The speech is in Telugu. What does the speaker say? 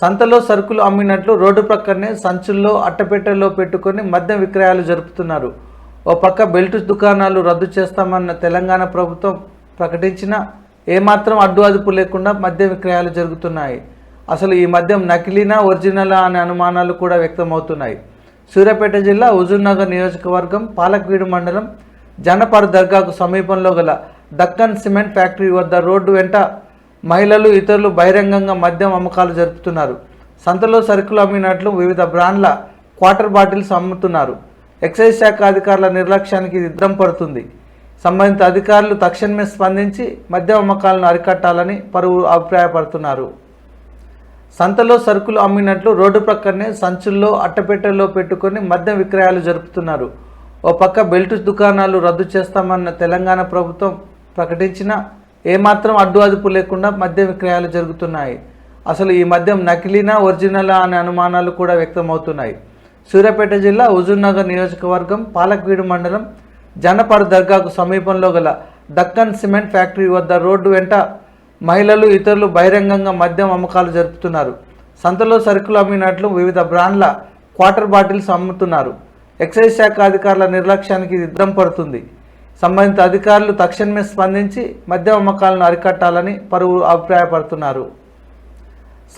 సంతలో సరుకులు అమ్మినట్లు రోడ్డు ప్రక్కనే సంచుల్లో అట్టపెట్టెల్లో పెట్టుకొని మద్యం విక్రయాలు జరుపుతున్నారు. ఓ పక్క బెల్ట్ దుకాణాలు రద్దు చేస్తామన్న తెలంగాణ ప్రభుత్వం ప్రకటించినా ఏమాత్రం అడ్డు అదుపు లేకుండా మద్యం విక్రయాలు జరుగుతున్నాయి. అసలు ఈ మద్యం నకిలీనా ఒరిజినలా అనే అనుమానాలు కూడా వ్యక్తమవుతున్నాయి. సూర్యాపేట జిల్లా హుజూర్నగర్ నియోజకవర్గం పాలక్వీడు మండలం జనపర్ దర్గాకు సమీపంలో గల దక్కన్ సిమెంట్ ఫ్యాక్టరీ వద్ద రోడ్డు వెంట మహిళలు ఇతరులు బహిరంగంగా మద్యం అమ్మకాలు జరుపుతున్నారు. సంతలో సరుకులు అమ్మినట్లు వివిధ బ్రాండ్ల క్వార్టర్ బాటిల్స్ అమ్ముతున్నారు. ఎక్సైజ్ శాఖ అధికారుల నిర్లక్ష్యానికి ఇది అద్దం పడుతుంది. సంబంధిత అధికారులు తక్షణమే స్పందించి మద్యం అమ్మకాలను అరికట్టాలని పలువురు అభిప్రాయపడుతున్నారు. సంతలో సరుకులు అమ్మినట్లు రోడ్డు ప్రక్కనే సంచుల్లో అట్టపెట్టెల్లో పెట్టుకొని మద్యం విక్రయాలు జరుపుతున్నారు. ఓ పక్క బెల్ట్ దుకాణాలు రద్దు చేస్తామన్న తెలంగాణ ప్రభుత్వం ప్రకటించినా ఏమాత్రం అడ్డు అదుపు లేకుండా మద్యం విక్రయాలు జరుగుతున్నాయి. అసలు ఈ మద్యం నకిలీనా ఒరిజినలా అనే అనుమానాలు కూడా వ్యక్తమవుతున్నాయి. సూర్యాపేట జిల్లా హుజూర్నగర్ నియోజకవర్గం పాలక్వీడు మండలం జనపర్ దర్గాకు సమీపంలో గల దక్కన్ సిమెంట్ ఫ్యాక్టరీ వద్ద రోడ్డు వెంట మహిళలు ఇతరులు బహిరంగంగా మద్యం అమ్మకాలు జరుపుతున్నారు. సంతలో సరుకులు అమ్మినట్లు వివిధ బ్రాండ్ల క్వార్టర్ బాటిల్స్ అమ్ముతున్నారు. ఎక్సైజ్ శాఖ అధికారుల నిర్లక్ష్యానికి ఇది అద్దం పడుతుంది. సంబంధిత అధికారులు తక్షణమే స్పందించి మద్యం అమ్మకాలను అరికట్టాలని పలువురు అభిప్రాయపడుతున్నారు.